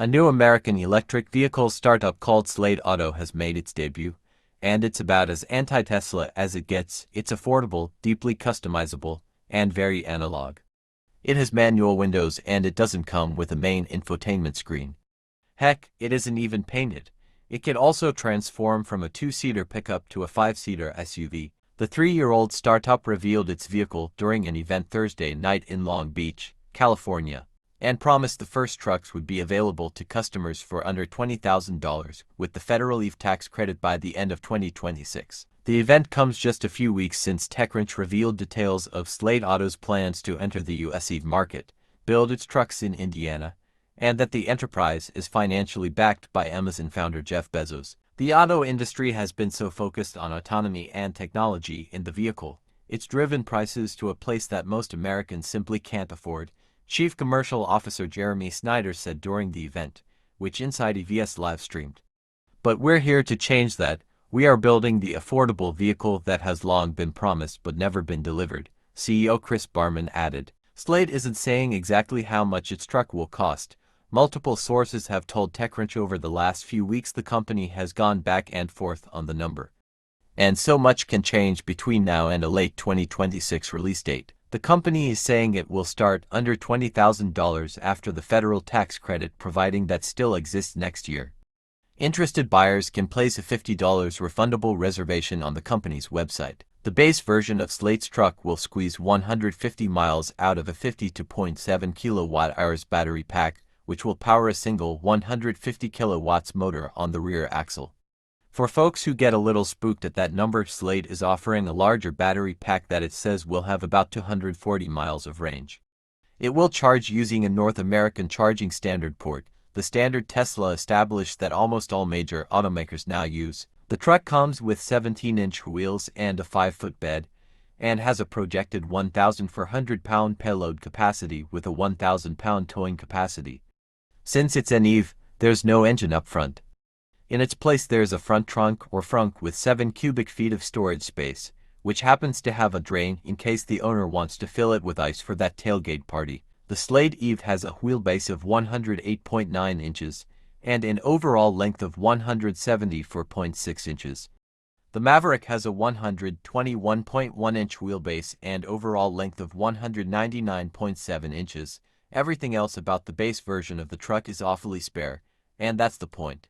A new American electric vehicle startup called SLATE Auto has made its debut, and it's about as anti-Tesla as it gets. It's affordable, deeply customizable, and very analog. It has manual windows and it doesn't come with a main infotainment screen. Heck, it isn't even painted. It can also transform from a two-seater pickup to a five-seater SUV. The 3-year-old startup revealed its vehicle during an event Thursday night in Long Beach, California, and promised the first trucks would be available to customers for under $20,000 with the federal EV tax credit by the end of 2026. The event comes just a few weeks since TechCrunch revealed details of SLATE Auto's plans to enter the US EV market, build its trucks in Indiana, and that the enterprise is financially backed by Amazon founder Jeff Bezos. The auto industry has been so focused on autonomy and technology in the vehicle, it's driven prices to a place that most Americans simply can't afford, Chief Commercial Officer Jeremy Snyder said during the event, which Inside EVS live-streamed. But we're here to change that. We are building the affordable vehicle that has long been promised but never been delivered, CEO Chris Barman added. SLATE isn't saying exactly how much its truck will cost. Multiple sources have told TechCrunch over the last few weeks the company has gone back and forth on the number. And so much can change between now and a late 2026 release date. The company is saying it will start under $20,000 after the federal tax credit, providing that still exists next year. Interested buyers can place a $50 refundable reservation on the company's website. The base version of SLATE's truck will squeeze 150 miles out of a 52.7 kilowatt-hours battery pack, which will power a single 150 kilowatts motor on the rear axle. For folks who get a little spooked at that number, SLATE is offering a larger battery pack that it says will have about 240 miles of range. It will charge using a North American charging standard port, the standard Tesla established that almost all major automakers now use. The truck comes with 17-inch wheels and a 5-foot bed, and has a projected 1,400-pound payload capacity with a 1,000-pound towing capacity. Since it's an EV, there's no engine up front. In its place there's a front trunk or frunk with 7 cubic feet of storage space, which happens to have a drain in case the owner wants to fill it with ice for that tailgate party. The SLATE EV has a wheelbase of 108.9 inches and an overall length of 174.6 inches. The Maverick has a 121.1-inch wheelbase and overall length of 199.7 inches. Everything else about the base version of the truck is awfully spare, and that's the point.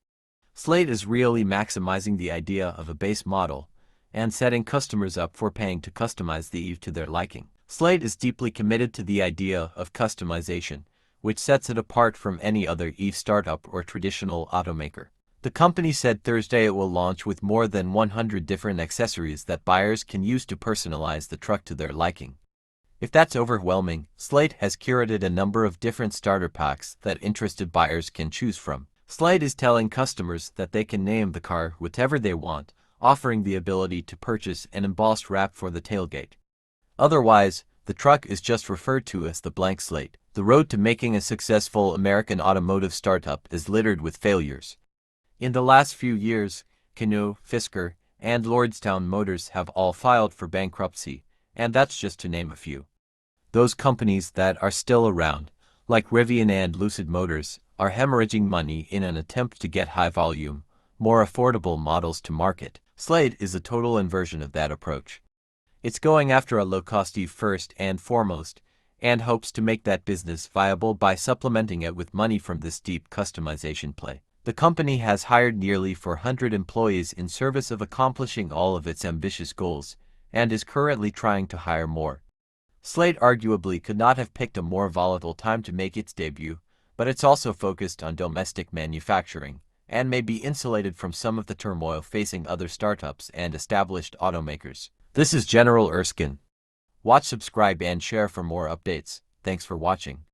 SLATE is really maximizing the idea of a base model and setting customers up for paying to customize the EV to their liking. SLATE is deeply committed to the idea of customization, which sets it apart from any other EV startup or traditional automaker. The company said Thursday it will launch with more than 100 different accessories that buyers can use to personalize the truck to their liking. If that's overwhelming, SLATE has curated a number of different starter packs that interested buyers can choose from. SLATE is telling customers that they can name the car whatever they want, offering the ability to purchase an embossed wrap for the tailgate. Otherwise, the truck is just referred to as the blank slate. The road to making a successful American automotive startup is littered with failures. In the last few years, Canoo, Fisker, and Lordstown Motors have all filed for bankruptcy, and that's just to name a few. Those companies that are still around, like Rivian and Lucid Motors, are hemorrhaging money in an attempt to get high-volume, more affordable models to market. SLATE is a total inversion of that approach. It's going after a low-cost EV first and foremost, and hopes to make that business viable by supplementing it with money from this deep customization play. The company has hired nearly 400 employees in service of accomplishing all of its ambitious goals, and is currently trying to hire more. SLATE arguably could not have picked a more volatile time to make its debut, but it's also focused on domestic manufacturing, and may be insulated from some of the turmoil facing other startups and established automakers. This is General Erskine. Watch, subscribe, and share for more updates. Thanks for watching.